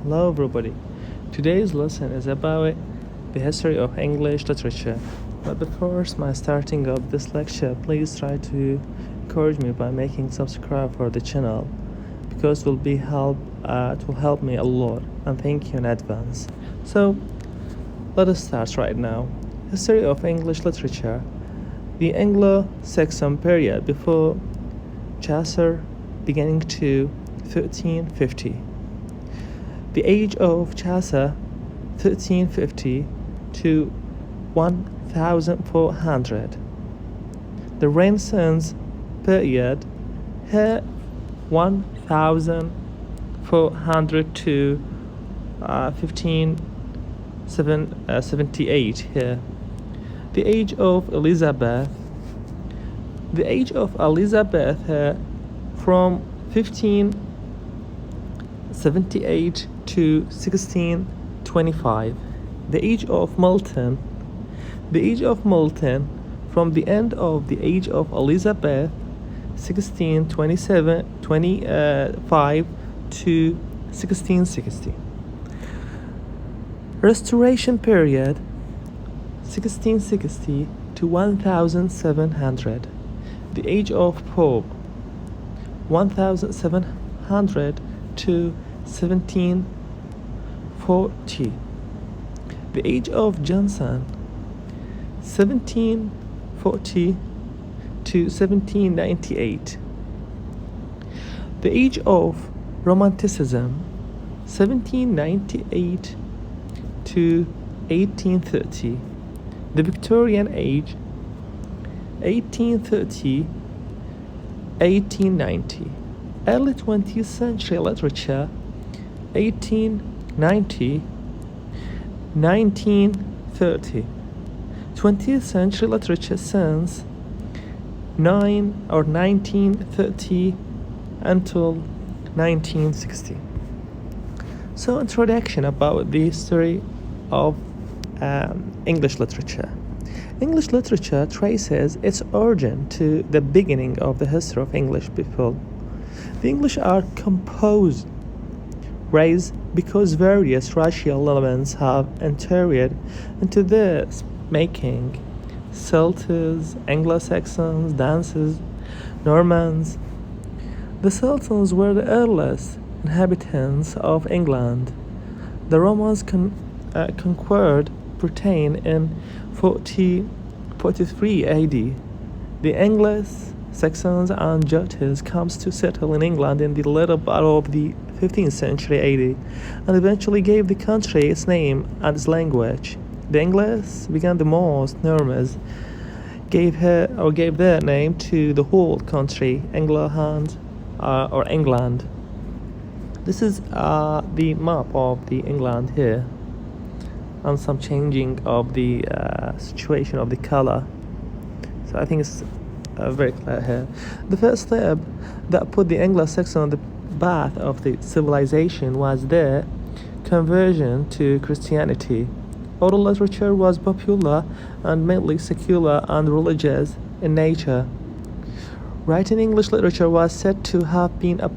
Hello, everybody. Today's lesson is about the history of English literature. But before my starting of this lecture, please try to encourage me by making subscribe for the channel because it will help me a lot. And thank you in advance. So let us start right now. History of English literature. The Anglo-Saxon period before Chaucer, beginning to 1350. The age of Chaucer, 1350 to 1400. The Renaissance period, here 1400 to 1578 here. The age of Elizabeth. The age of Elizabeth from 1578 to 1625. The age of Milton. The age of Milton from the end of the age of Elizabeth 1625 to 1660. Restoration period 1660 to 1700. The age of Pope 1700 to 1740. The age of Johnson 1740 to 1798. The age of Romanticism 1798 to 1830. The Victorian Age 1830 1890. Early 20th century literature 1890 1930. 20th century literature since 1930 until 1960. So, introduction about the history of English literature. English literature traces its origin to the beginning of the history of English people. The English are composed race because various racial elements have entered into this, making Celts, Anglo-Saxons, Danes, Normans. The Celts were the earliest inhabitants of England. The Romans conquered Britain in 43 AD. The Anglo-Saxons and Jutes comes to settle in England in the later part of the 15th century AD and eventually gave the country its name and its language. The English began the most Normans gave their name to the whole country, England. This is the map of the England here, and some changing of the situation of the color. So I think it's very clear here. The first step that put the Anglo-Saxon on the path of the civilization was their conversion to Christianity. Oral literature was popular and mainly secular and religious in nature. Writing English literature was said to have been a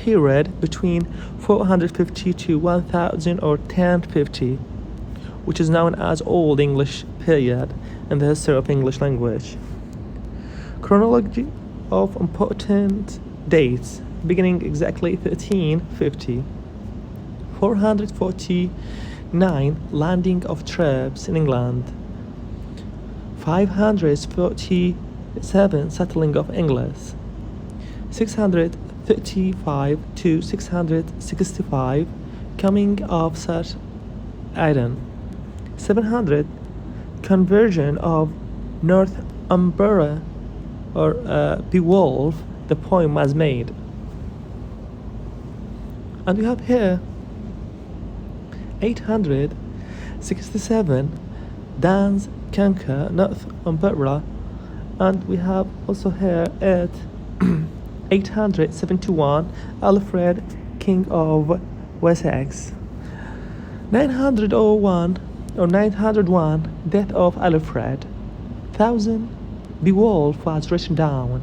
period between 450 to 1000 or 1050, which is known as Old English period in the history of English language. Chronology of important dates beginning exactly 1350. 449 landing of troops in England. 547 settling of English. 635 to 665 coming of Sir Aidan. 700 conversion of Northumbria or Beowulf, the poem was made. And we have here 867 Danes conquer Northumbria, and we have also here at 871 Alfred, King of Wessex. 901 death of Alfred. 1000 Beowulf was written down.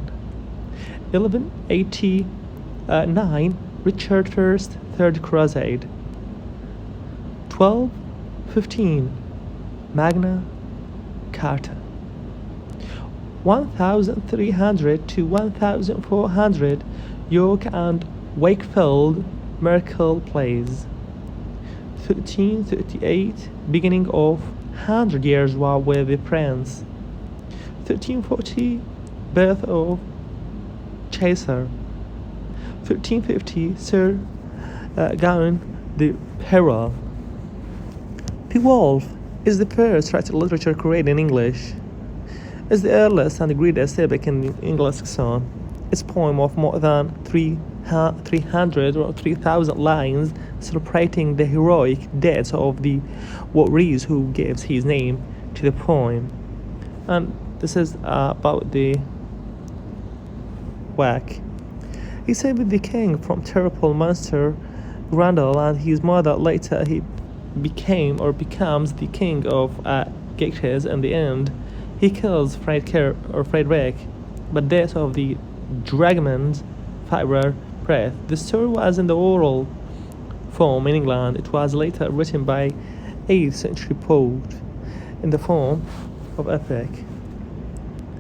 1189 Richard I, Third Crusade. 1215 Magna Carta. 1300 to 1400 York and Wakefield Miracle Plays. 1338 Beginning of 100 Years' War with the Prince. 1340 Birth of Chaser. 1350 Sir Gawain the Peril. Beowulf is the first written literature created in English. It's the earliest and the greatest epic in the English Saxon. Its poem of more than 300 or 3,000 lines celebrating the heroic deaths of the warriors who gives his name to the poem. And this is about the whack. He saved the king from terrible monster Grendel and his mother. Later he becomes the king of Geats in the end. He kills Frederick, but death of the dragon's fiber breath. The story was in the oral form in England. It was later written by 8th century poet in the form of epic.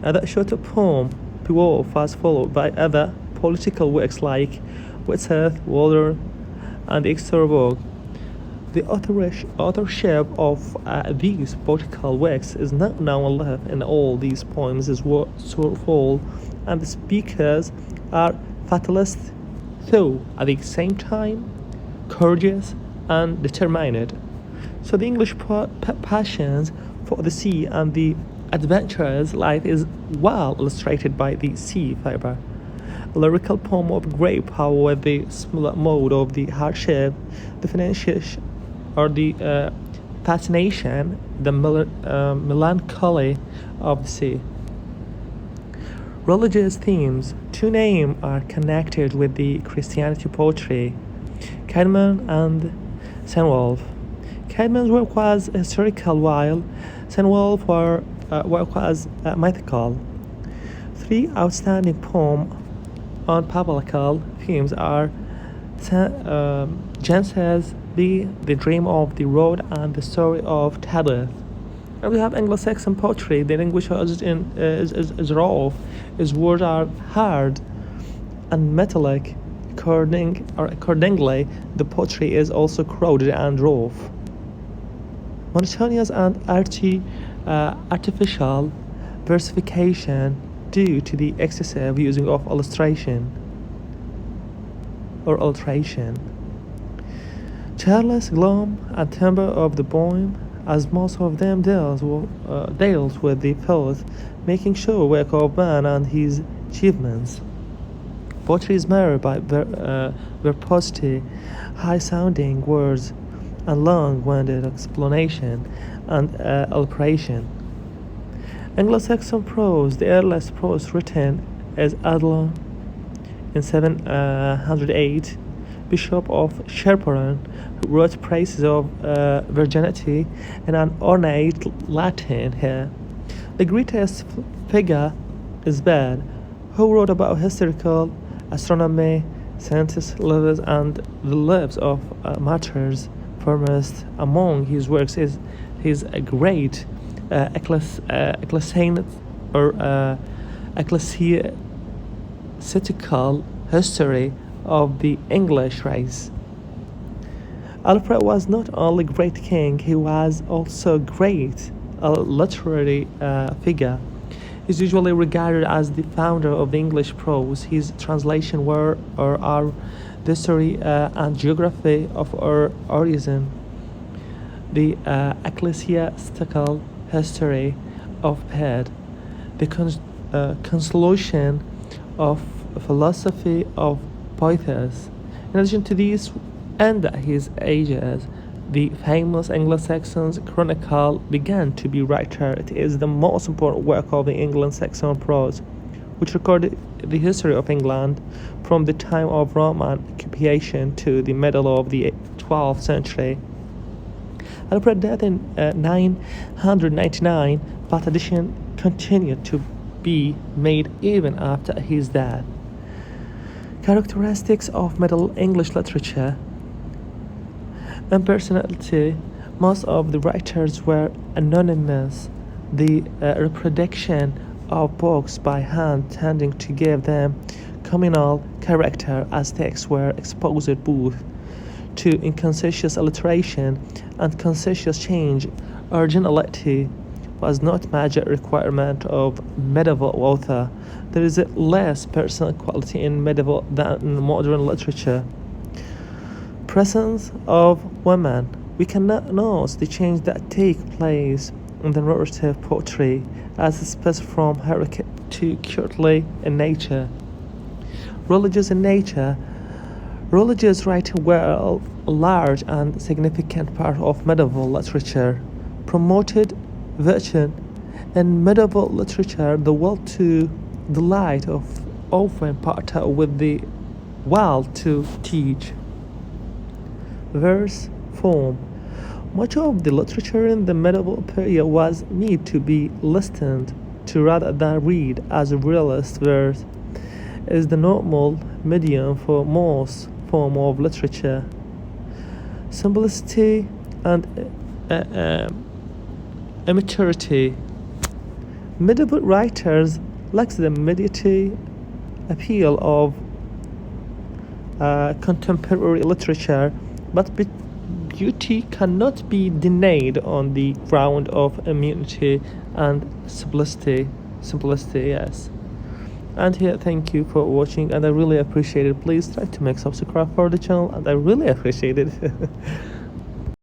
That shorter poem, Beowulf, was followed by other political works like Widsith, Walder, and Exterburg. The authorship of these political works is not now alive, and all these poems is sorrowful, and the speakers are fatalist, though at the same time courageous and determined. So the English passions for the sea and the adventurous life is well illustrated by the sea fiber. A lyrical poem of great power with the similar mode of the hardship, the financial or the fascination, the melancholy of the sea. Religious themes, to name, are connected with the Christianity poetry. Caedmon and Cenwulf. Caedmon's work was historical, while Cenwulf's work was mythical. Three outstanding poems on biblical themes are Genesis, the Dream of the Road, and the Story of Tabith. And we have Anglo-Saxon poetry. The language is rough. Its words are hard and metallic. Accordingly, the poetry is also crowded and rough. Monotonous and artificial versification due to the excessive using of illustration or alteration. Careless gloom and timbre of the poem, as most of them deals with the thought, making sure work of man and his achievements. Poetry is marred by verbosity, high-sounding words, and long-winded explanation and alliteration. Anglo-Saxon prose, the earliest prose written is Adlon in 708, Bishop of Sherborne, who wrote praises of virginity in an ornate Latin here. The greatest figure is Bede, who wrote about historical astronomy, scientists' lives, and the lives of martyrs. Foremost among his works is his great ecclesiastical history of the English race. Alfred was not only a great king, he was also a great literary figure. He is usually regarded as the founder of the English prose. His translation are the history and geography of our origin, the ecclesiastical history of Bede, the consolation of philosophy of Boethius. In addition to these and his ages, the famous Anglo-Saxon Chronicle began to be written. It is the most important work of the Anglo-Saxon prose, which recorded the history of England from the time of Roman occupation to the middle of the 12th century. Alfred's death in 999, but addition continued to be made even after his death. Characteristics of Middle English literature. Impersonality. Most of the writers were anonymous. The reproduction of books by hand tending to give them communal character as texts were exposed both to inconscious alteration and conscious change. Originality was not major requirement of medieval author. There is less personal quality in medieval than in modern literature. Presence of women. We cannot notice the change that take place in the narrative poetry as specific from heroic to courtly in nature. Religious in nature. Religious writing were a large and significant part of medieval literature. Promoted virtue. In medieval literature, the will to delight of often parted with the will to teach. Verse form. Much of the literature in the medieval period was meant to be listened to rather than read, as realist verse is the normal medium for most form of literature. Simplicity and immaturity. Medieval writers lacked the immediate appeal of contemporary literature, but beauty cannot be denied on the ground of immunity and simplicity. Simplicity, yes. And here, thank you for watching, and I really appreciate it. Please try to make subscribe for the channel, and I really appreciate it.